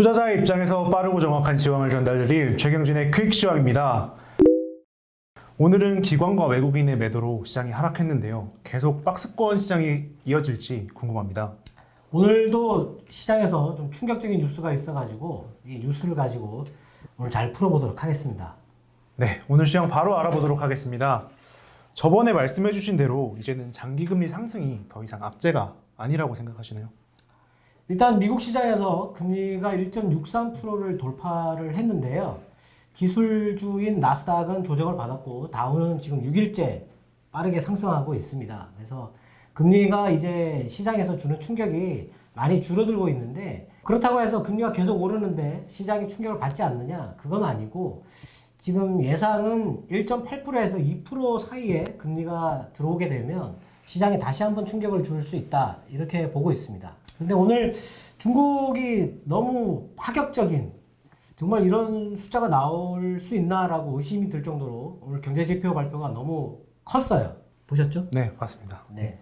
투자자의 입장에서 빠르고 정확한 지원을 전달드릴 최경진의 퀵 시황입니다. 오늘은 기관과 외국인의 매도로 시장이 하락했는데요. 계속 박스권 시장이 이어질지 궁금합니다. 오늘도 시장에서 좀 충격적인 뉴스가 있어가지고 이 뉴스를 가지고 오늘 잘 풀어보도록 하겠습니다. 네, 오늘 시황 바로 알아보도록 하겠습니다. 저번에 말씀해주신 대로 이제는 장기금리 상승이 더 이상 악재가 아니라고 생각하시나요? 일단 미국 시장에서 금리가 1.63%를 돌파를 했는데요. 기술주인 나스닥은 조정을 받았고 다우는 지금 6일째 빠르게 상승하고 있습니다. 그래서 금리가 이제 시장에서 주는 충격이 많이 줄어들고 있는데, 그렇다고 해서 금리가 계속 오르는데 시장이 충격을 받지 않느냐? 그건 아니고, 지금 예상은 1.8%에서 2% 사이에 금리가 들어오게 되면 시장에 다시 한번 충격을 줄 수 있다, 이렇게 보고 있습니다. 근데 오늘 중국이 너무 파격적인, 정말 이런 숫자가 나올 수 있나라고 의심이 들 정도로 오늘 경제지표 발표가 너무 컸어요. 보셨죠? 네, 맞습니다. 네.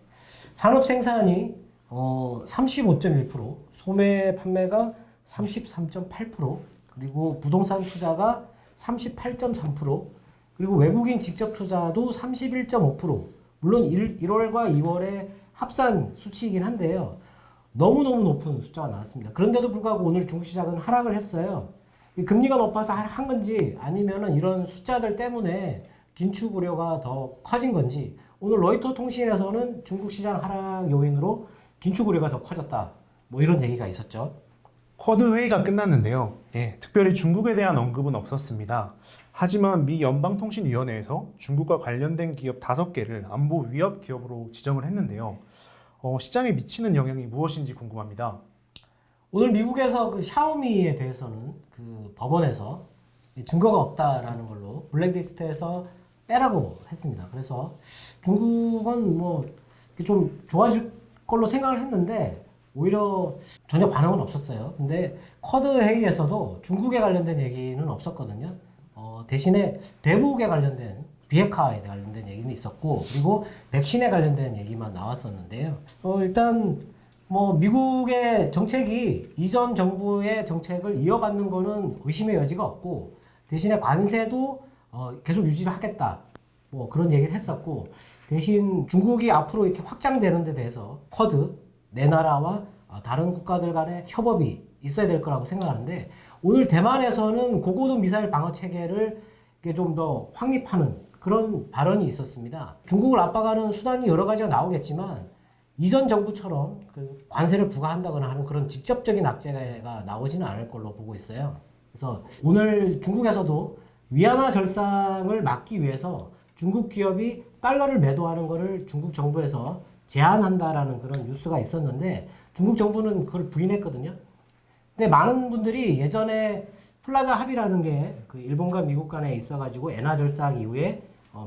산업 생산이 35.1%, 소매 판매가 33.8%, 그리고 부동산 투자가 38.3%, 그리고 외국인 직접 투자도 31.5%. 물론 1월과 2월의 합산 수치이긴 한데요. 너무너무 높은 숫자가 나왔습니다. 그런데도 불구하고 오늘 중국 시장은 하락을 했어요. 금리가 높아서 한 건지 아니면은 이런 숫자들 때문에 긴축 우려가 더 커진 건지, 오늘 로이터 통신에서는 중국 시장 하락 요인으로 긴축 우려가 더 커졌다, 뭐 이런 얘기가 있었죠. 쿼드 회의가 끝났는데요. 특별히 중국에 대한 언급은 없었습니다. 하지만 미 연방통신위원회에서 중국과 관련된 기업 5개를 안보 위협 기업으로 지정을 했는데요. 시장에 미치는 영향이 무엇인지 궁금합니다. 오늘 미국에서 그 샤오미에 대해서는 그 법원에서 증거가 없다라는 걸로 블랙리스트에서 빼라고 했습니다. 그래서 중국은 뭐 좀 좋아질 걸로 생각을 했는데 오히려 전혀 반응은 없었어요. 근데 쿼드 회의에서도 중국에 관련된 얘기는 없었거든요. 대신에 대북에 관련된 비핵화에 관련된 얘기는 있었고, 그리고 백신에 관련된 얘기만 나왔었는데요. 일단 뭐 미국의 정책이 이전 정부의 정책을 이어받는 거는 의심의 여지가 없고, 대신에 관세도 계속 유지를 하겠다, 뭐 그런 얘기를 했었고, 대신 중국이 앞으로 이렇게 확장되는 데 대해서 쿼드, 내 나라와 다른 국가들 간의 협업이 있어야 될 거라고 생각하는데, 오늘 대만에서는 고고도 미사일 방어 체계를 좀 더 확립하는 그런 발언이 있었습니다. 중국을 압박하는 수단이 여러 가지가 나오겠지만 이전 정부처럼 그 관세를 부과한다거나 하는 그런 직접적인 악재가 나오지는 않을 걸로 보고 있어요. 그래서 오늘 중국에서도 위안화 절상을 막기 위해서 중국 기업이 달러를 매도하는 것을 중국 정부에서 제한한다라는 그런 뉴스가 있었는데, 중국 정부는 그걸 부인했거든요. 근데 많은 분들이 예전에 플라자 합의라는 게 그 일본과 미국 간에 있어가지고 엔화 절상 이후에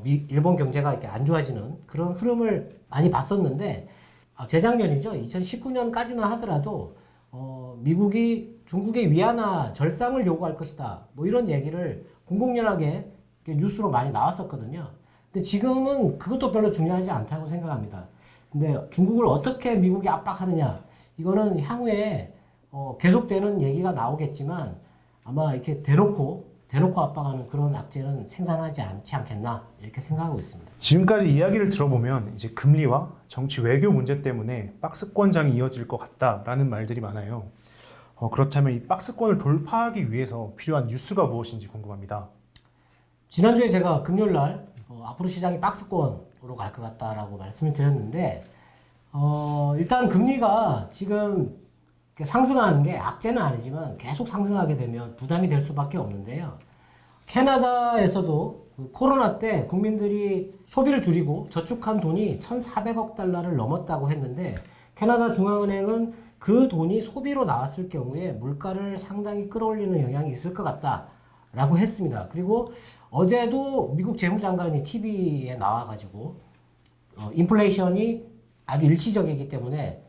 일본 경제가 이렇게 안 좋아지는 그런 흐름을 많이 봤었는데, 재작년이죠. 2019년까지만 하더라도 미국이 중국의 위안화 절상을 요구할 것이다, 뭐 이런 얘기를 공공연하게 뉴스로 많이 나왔었거든요. 근데 지금은 그것도 별로 중요하지 않다고 생각합니다. 근데 중국을 어떻게 미국이 압박하느냐, 이거는 향후에 계속되는 얘기가 나오겠지만 아마 이렇게 대놓고 압박하는 그런 악재는 생산하지 않지 않겠나, 이렇게 생각하고 있습니다. 지금까지 이야기를 들어보면 이제 금리와 정치 외교 문제 때문에 박스권장이 이어질 것 같다라는 말들이 많아요. 그렇다면 이 박스권을 돌파하기 위해서 필요한 뉴스가 무엇인지 궁금합니다. 지난주에 제가 금요일날 앞으로 시장이 박스권으로 갈 것 같다라고 말씀을 드렸는데, 일단 금리가 지금 상승하는 게 악재는 아니지만 계속 상승하게 되면 부담이 될 수밖에 없는데요. 캐나다에서도 코로나 때 국민들이 소비를 줄이고 저축한 돈이 1,400억 달러를 넘었다고 했는데, 캐나다 중앙은행은 그 돈이 소비로 나왔을 경우에 물가를 상당히 끌어올리는 영향이 있을 것 같다라고 했습니다. 그리고 어제도 미국 재무장관이 TV에 나와가지고 인플레이션이 아주 일시적이기 때문에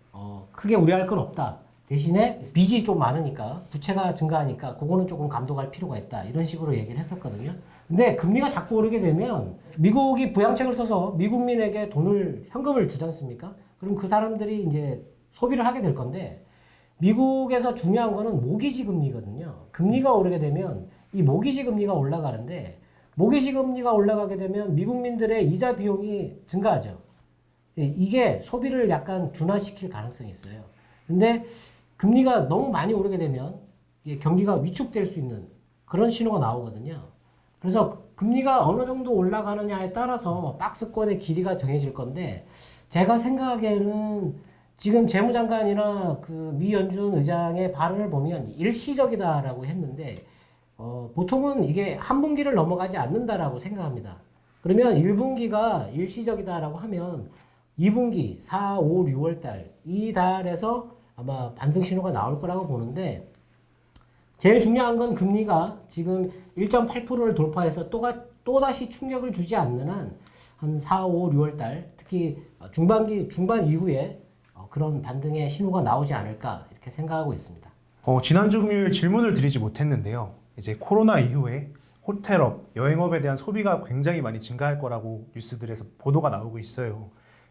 크게 우려할 건 없다, 대신에 빚이 좀 많으니까 부채가 증가하니까 그거는 조금 감독할 필요가 있다, 이런 식으로 얘기를 했었거든요. 근데 금리가 자꾸 오르게 되면 미국이 부양책을 써서 미국민에게 현금을 주지 않습니까? 그럼 그 사람들이 이제 소비를 하게 될 건데, 미국에서 중요한 거는 모기지 금리거든요. 금리가 오르게 되면 이 모기지 금리가 올라가는데 모기지 금리가 올라가게 되면 미국민들의 이자 비용이 증가하죠. 이게 소비를 약간 둔화시킬 가능성이 있어요. 근데 금리가 너무 많이 오르게 되면 이게 경기가 위축될 수 있는 그런 신호가 나오거든요. 그래서 금리가 어느 정도 올라가느냐에 따라서 박스권의 길이가 정해질 건데 제가 생각에는 지금 재무장관이나 그 미 연준 의장의 발언을 보면 일시적이다라고 했는데 보통은 이게 한 분기를 넘어가지 않는다라고 생각합니다. 그러면 1분기가 일시적이다라고 하면 2분기 4, 5, 6월 이 달에서 아마 반등 신호가 나올 거라고 보는데 제일 중요한 건 금리가 지금 1.8%를 돌파해서 또다시 충격을 주지 않는 한 4, 5, 6월 특히 중반 이후에 그런 반등의 신호가 나오지 않을까 이렇게 생각하고 있습니다. 지난주 금요일 질문을 드리지 못했는데요. 이제 코로나 이후에 호텔업, 여행업에 대한 소비가 굉장히 많이 증가할 거라고 뉴스들에서 보도가 나오고 있어요.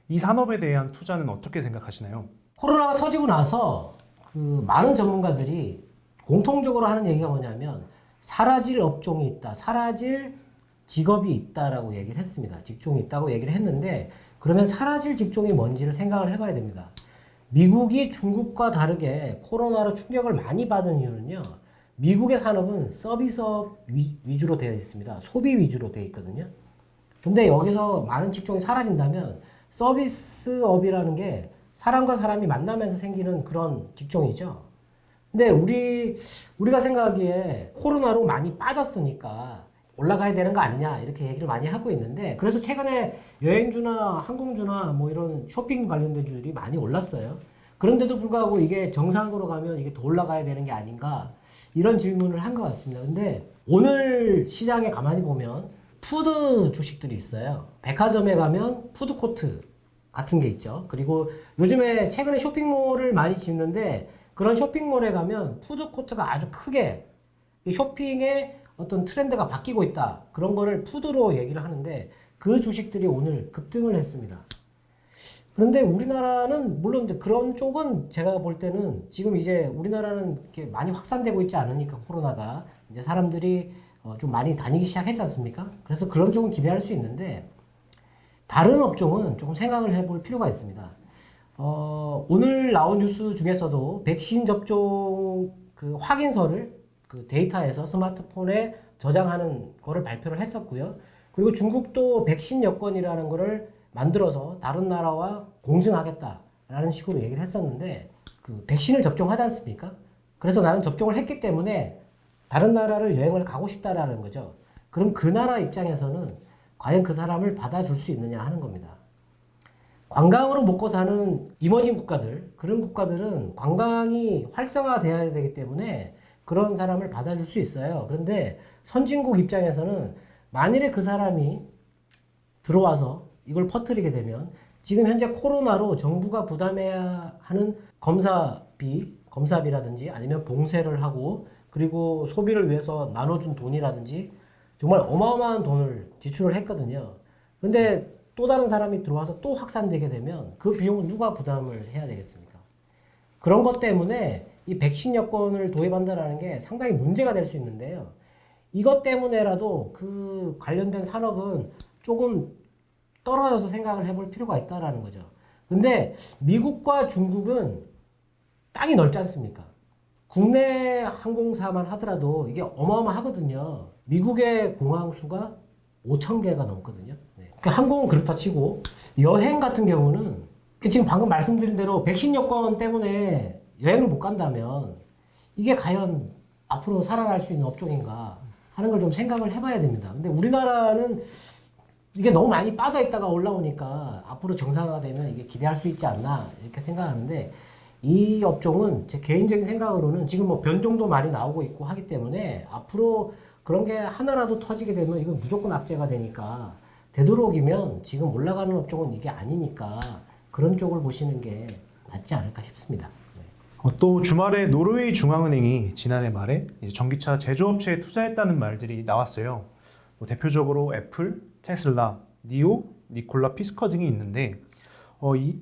이 산업에 대한 투자는 어떻게 생각하시나요? 코로나가 터지고 나서 그 많은 전문가들이 공통적으로 하는 얘기가 뭐냐면 사라질 업종이 있다, 사라질 직업이 있다라고 얘기를 했습니다. 직종이 있다고 얘기를 했는데 그러면 사라질 직종이 뭔지를 생각을 해봐야 됩니다. 미국이 중국과 다르게 코로나로 충격을 많이 받은 이유는요. 미국의 산업은 서비스업 위주로 되어 있습니다. 소비 위주로 되어 있거든요. 근데 여기서 많은 직종이 사라진다면 서비스업이라는 게 사람과 사람이 만나면서 생기는 그런 직종이죠. 근데 우리가 생각하기에 코로나로 많이 빠졌으니까 올라가야 되는 거 아니냐 이렇게 얘기를 많이 하고 있는데 그래서 최근에 여행주나 항공주나 뭐 이런 쇼핑 관련된 주들이 많이 올랐어요. 그런데도 불구하고 이게 정상으로 가면 이게 더 올라가야 되는 게 아닌가 이런 질문을 한 것 같습니다. 근데 오늘 시장에 가만히 보면 푸드 주식들이 있어요. 백화점에 가면 푸드코트 같은 게 있죠. 그리고 요즘에 최근에 쇼핑몰을 많이 짓는데 그런 쇼핑몰에 가면 푸드코트가 아주 크게 쇼핑의 어떤 트렌드가 바뀌고 있다. 그런 거를 푸드로 얘기를 하는데 그 주식들이 오늘 급등을 했습니다. 그런데 우리나라는 물론 이제 그런 쪽은 제가 볼 때는 지금 이제 우리나라는 이렇게 많이 확산되고 있지 않으니까 코로나가 이제 사람들이 좀 많이 다니기 시작했지 않습니까? 그래서 그런 쪽은 기대할 수 있는데 다른 업종은 조금 생각을 해볼 필요가 있습니다. 오늘 나온 뉴스 중에서도 백신 접종 그 확인서를 그 데이터에서 스마트폰에 저장하는 거를 발표를 했었고요. 그리고 중국도 백신 여권이라는 거를 만들어서 다른 나라와 공증하겠다라는 식으로 얘기를 했었는데 그 백신을 접종하지 않습니까? 그래서 나는 접종을 했기 때문에 다른 나라를 여행을 가고 싶다라는 거죠. 그럼 그 나라 입장에서는 과연 그 사람을 받아줄 수 있느냐 하는 겁니다. 관광으로 먹고 사는 이머징 국가들, 그런 국가들은 관광이 활성화되어야 되기 때문에 그런 사람을 받아줄 수 있어요. 그런데 선진국 입장에서는 만일에 그 사람이 들어와서 이걸 퍼뜨리게 되면 지금 현재 코로나로 정부가 부담해야 하는 검사비라든지 아니면 봉쇄를 하고 그리고 소비를 위해서 나눠준 돈이라든지 정말 어마어마한 돈을 지출을 했거든요. 근데 또 다른 사람이 들어와서 또 확산되게 되면 그 비용은 누가 부담을 해야 되겠습니까? 그런 것 때문에 이 백신 여권을 도입한다는 게 상당히 문제가 될 수 있는데요. 이것 때문에라도 그 관련된 산업은 조금 떨어져서 생각을 해볼 필요가 있다라는 거죠. 근데 미국과 중국은 땅이 넓지 않습니까? 국내 항공사만 하더라도 이게 어마어마하거든요. 미국의 공항 수가 5,000개가 넘거든요. 네. 그러니까 항공은 그렇다 치고 여행 같은 경우는 지금 방금 말씀드린 대로 백신 여권 때문에 여행을 못 간다면 이게 과연 앞으로 살아날 수 있는 업종인가 하는 걸 좀 생각을 해봐야 됩니다. 근데 우리나라는 이게 너무 많이 빠져 있다가 올라오니까 앞으로 정상화되면 이게 기대할 수 있지 않나 이렇게 생각하는데 이 업종은 제 개인적인 생각으로는 지금 뭐 변종도 많이 나오고 있고 하기 때문에 앞으로 그런 게 하나라도 터지게 되면 이건 무조건 악재가 되니까 되도록이면 지금 올라가는 업종은 이게 아니니까 그런 쪽을 보시는 게 낫지 않을까 싶습니다. 또 주말에 노르웨이 중앙은행이 지난해 말에 이제 전기차 제조업체에 투자했다는 말들이 나왔어요. 대표적으로 애플, 테슬라, 니오, 니콜라 피스커 등이 있는데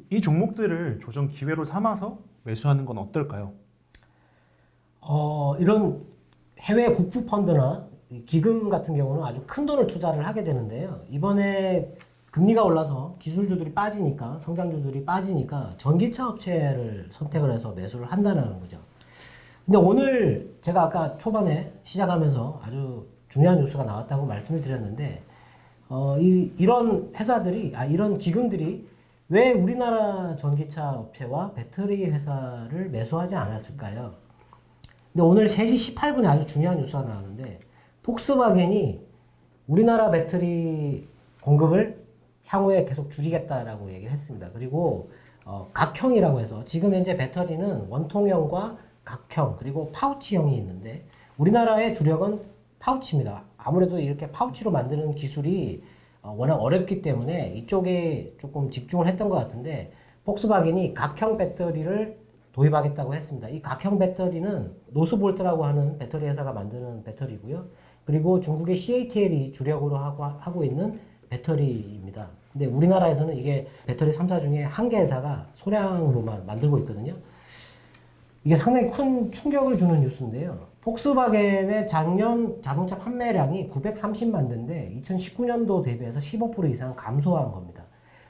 이 종목들을 조정 기회로 삼아서 매수하는 건 어떨까요? 이런 해외 국부 펀드나 기금 같은 경우는 아주 큰 돈을 투자를 하게 되는데요. 이번에 금리가 올라서 기술주들이 빠지니까, 성장주들이 빠지니까 전기차 업체를 선택을 해서 매수를 한다는 거죠. 근데 오늘 제가 아까 초반에 시작하면서 아주 중요한 뉴스가 나왔다고 말씀을 드렸는데, 이런 회사들이, 이런 기금들이 왜 우리나라 전기차 업체와 배터리 회사를 매수하지 않았을까요? 근데 오늘 3시 18분에 아주 중요한 뉴스가 나왔는데, 폭스바겐이 우리나라 배터리 공급을 향후에 계속 줄이겠다라고 얘기를 했습니다. 그리고 각형이라고 해서 지금 현재 배터리는 원통형과 각형 그리고 파우치형이 있는데 우리나라의 주력은 파우치입니다. 아무래도 이렇게 파우치로 만드는 기술이 워낙 어렵기 때문에 이쪽에 조금 집중을 했던 것 같은데 폭스바겐이 각형 배터리를 도입하겠다고 했습니다. 이 각형 배터리는 노스볼트라고 하는 배터리 회사가 만드는 배터리고요. 그리고 중국의 CATL이 주력으로 하고 있는 배터리입니다. 근데 우리나라에서는 이게 배터리 3사 중에 한 개 회사가 소량으로만 만들고 있거든요. 이게 상당히 큰 충격을 주는 뉴스인데요. 폭스바겐의 작년 자동차 판매량이 930만 대인데 2019년도 대비해서 15% 이상 감소한 겁니다.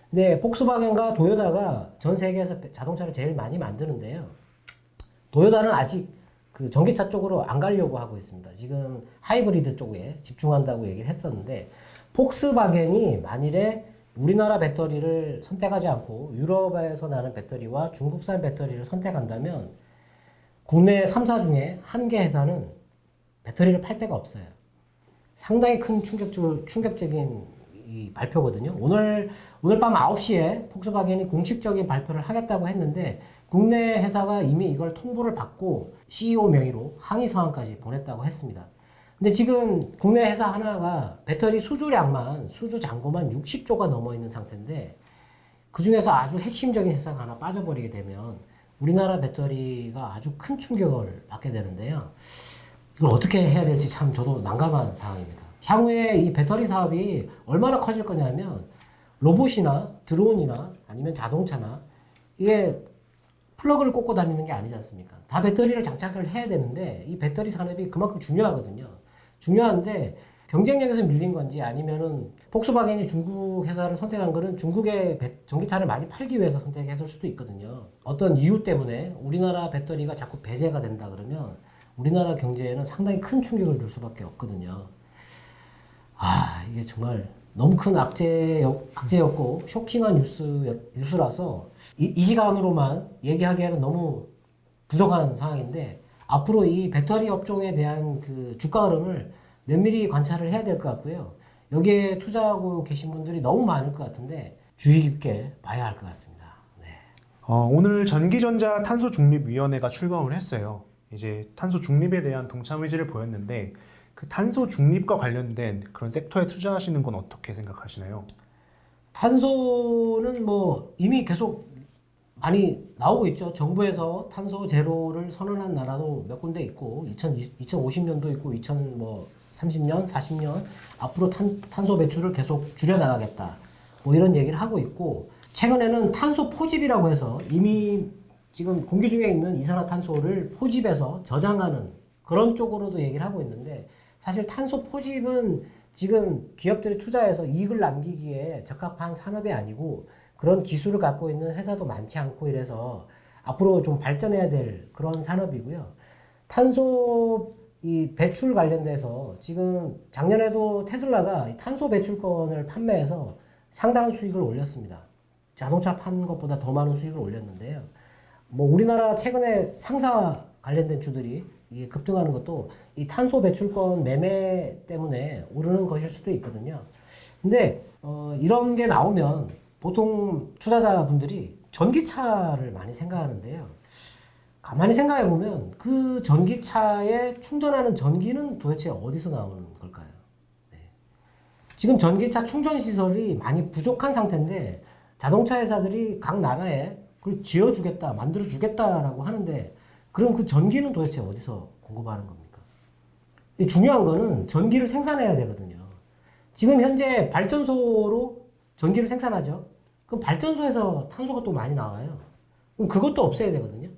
근데 폭스바겐과 도요타가 전 세계에서 자동차를 제일 많이 만드는데요. 도요타는 아직 그 전기차 쪽으로 안 가려고 하고 있습니다. 지금 하이브리드 쪽에 집중한다고 얘기를 했었는데 폭스바겐이 만일에 우리나라 배터리를 선택하지 않고 유럽에서 나는 배터리와 중국산 배터리를 선택한다면 국내 3사 중에 한 개 회사는 배터리를 팔 데가 없어요. 상당히 큰 충격적인 이 발표거든요. 오늘 밤 9시에 폭스바겐이 공식적인 발표를 하겠다고 했는데 국내 회사가 이미 이걸 통보를 받고 CEO 명의로 항의 서한까지 보냈다고 했습니다. 근데 지금 국내 회사 하나가 배터리 수주량만, 수주 잔고만 60조가 넘어 있는 상태인데 그 중에서 아주 핵심적인 회사가 하나 빠져버리게 되면 우리나라 배터리가 아주 큰 충격을 받게 되는데요. 이걸 어떻게 해야 될지 참 저도 난감한 상황입니다. 향후에 이 배터리 사업이 얼마나 커질 거냐면 로봇이나 드론이나 아니면 자동차나 이게 플러그를 꽂고 다니는 게 아니지 않습니까? 다 배터리를 장착을 해야 되는데 이 배터리 산업이 그만큼 중요하거든요. 중요한데 경쟁력에서 밀린 건지 아니면은 폭스바겐이 중국 회사를 선택한 거는 중국의 전기차를 많이 팔기 위해서 선택했을 수도 있거든요. 어떤 이유 때문에 우리나라 배터리가 자꾸 배제가 된다 그러면 우리나라 경제에는 상당히 큰 충격을 줄 수밖에 없거든요. 이게 정말 너무 큰 악재였고 쇼킹한 뉴스라서 이 시간으로만 얘기하기에는 너무 부족한 상황인데 앞으로 이 배터리 업종에 대한 그 주가 흐름을 면밀히 관찰을 해야 될 것 같고요. 여기에 투자하고 계신 분들이 너무 많을 것 같은데 주의 깊게 봐야 할 것 같습니다. 네. 오늘 전기전자 탄소중립위원회가 출범을 했어요. 이제 탄소 중립에 대한 동참 의지를 보였는데 그 탄소 중립과 관련된 그런 섹터에 투자하시는 건 어떻게 생각하시나요? 탄소는 뭐 이미 계속 많이 나오고 있죠. 정부에서 탄소 제로를 선언한 나라도 몇 군데 있고 2050년도 있고 2030년, 40년 앞으로 탄소 배출을 계속 줄여나가겠다. 뭐 이런 얘기를 하고 있고 최근에는 탄소 포집이라고 해서 이미 지금 공기 중에 있는 이산화탄소를 포집해서 저장하는 그런 쪽으로도 얘기를 하고 있는데 사실 탄소 포집은 지금 기업들이 투자해서 이익을 남기기에 적합한 산업이 아니고 그런 기술을 갖고 있는 회사도 많지 않고 이래서 앞으로 좀 발전해야 될 그런 산업이고요. 탄소 이 배출 관련돼서 지금 작년에도 테슬라가 탄소 배출권을 판매해서 상당한 수익을 올렸습니다. 자동차 판 것보다 더 많은 수익을 올렸는데요. 뭐 우리나라 최근에 상사 관련된 주들이 이게 급등하는 것도 이 탄소 배출권 매매 때문에 오르는 것일 수도 있거든요. 근데 이런 게 나오면 보통 투자자분들이 전기차를 많이 생각하는데요. 가만히 생각해 보면 그 전기차에 충전하는 전기는 도대체 어디서 나오는 걸까요? 네. 지금 전기차 충전 시설이 많이 부족한 상태인데 자동차 회사들이 각 나라에 그걸 지어주겠다, 만들어주겠다라고 하는데 그럼 그 전기는 도대체 어디서 공급하는 겁니까? 중요한 거는 전기를 생산해야 되거든요. 지금 현재 발전소로 전기를 생산하죠. 그럼 발전소에서 탄소가 또 많이 나와요. 그럼 그것도 없애야 되거든요.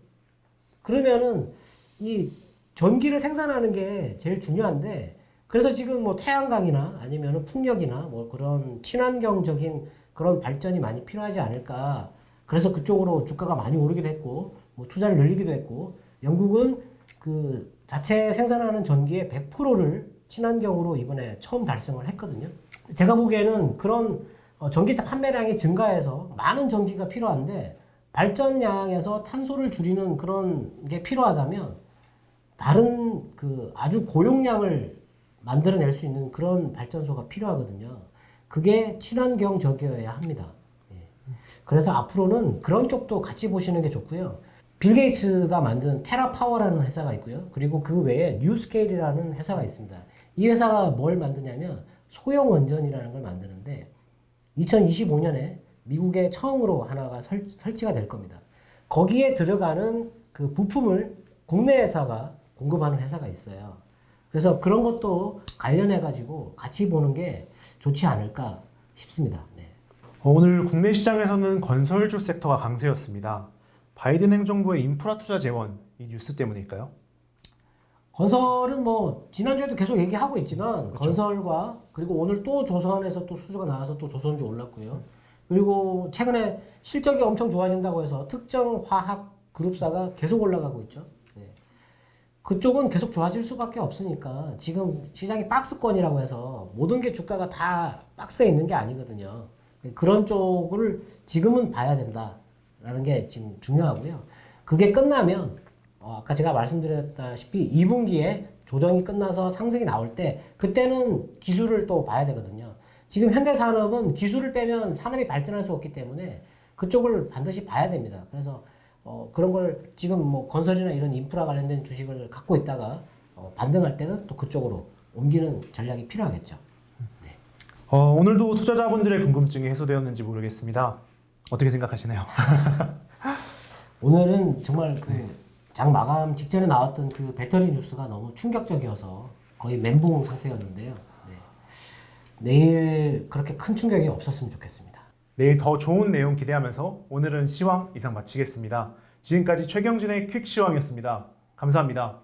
그러면은 이 전기를 생산하는 게 제일 중요한데 그래서 지금 뭐 태양광이나 아니면 풍력이나 뭐 그런 친환경적인 그런 발전이 많이 필요하지 않을까. 그래서 그쪽으로 주가가 많이 오르기도 했고 뭐 투자를 늘리기도 했고 영국은 그 자체 생산하는 전기의 100%를 친환경으로 이번에 처음 달성을 했거든요. 제가 보기에는 그런 전기차 판매량이 증가해서 많은 전기가 필요한데 발전량에서 탄소를 줄이는 그런 게 필요하다면 다른 그 아주 고용량을 만들어낼 수 있는 그런 발전소가 필요하거든요. 그게 친환경적이어야 합니다. 예. 그래서 앞으로는 그런 쪽도 같이 보시는 게 좋고요. 빌 게이츠가 만든 테라파워라는 회사가 있고요. 그리고 그 외에 뉴스케일이라는 회사가 있습니다. 이 회사가 뭘 만드냐면 소형 원전이라는 걸 만드는데 2025년에 미국에 처음으로 하나가 설치가 될 겁니다. 거기에 들어가는 그 부품을 국내 회사가 공급하는 회사가 있어요. 그래서 그런 것도 관련해가지고 같이 보는 게 좋지 않을까 싶습니다. 네. 오늘 국내 시장에서는 건설주 섹터가 강세였습니다. 바이든 행정부의 인프라 투자 재원, 이 뉴스 때문일까요? 건설은 뭐 지난주에도 계속 얘기하고 있지만 그렇죠. 건설과 그리고 오늘 또 조선에서 또 수주가 나와서 또 조선주 올랐고요. 그리고 최근에 실적이 엄청 좋아진다고 해서 특정 화학 그룹사가 계속 올라가고 있죠. 네. 그쪽은 계속 좋아질 수밖에 없으니까 지금 시장이 박스권이라고 해서 모든 게 주가가 다 박스에 있는 게 아니거든요. 그런 쪽을 지금은 봐야 된다라는 게 지금 중요하고요. 그게 끝나면 아까 제가 말씀드렸다시피 2분기에 조정이 끝나서 상승이 나올 때 그때는 기술을 또 봐야 되거든요. 지금 현대산업은 기술을 빼면 산업이 발전할 수 없기 때문에 그쪽을 반드시 봐야 됩니다. 그래서 그런 걸 지금 뭐 건설이나 이런 인프라 관련된 주식을 갖고 있다가 반등할 때는 또 그쪽으로 옮기는 전략이 필요하겠죠. 네. 오늘도 투자자분들의 궁금증이 해소되었는지 모르겠습니다. 어떻게 생각하시나요? 오늘은 정말 장 마감 직전에 나왔던 그 배터리 뉴스가 너무 충격적이어서 거의 멘붕 상태였는데요. 네. 내일 그렇게 큰 충격이 없었으면 좋겠습니다. 내일 더 좋은 내용 기대하면서 오늘은 시황 이상 마치겠습니다. 지금까지 최경진의 퀵 시황이었습니다. 감사합니다.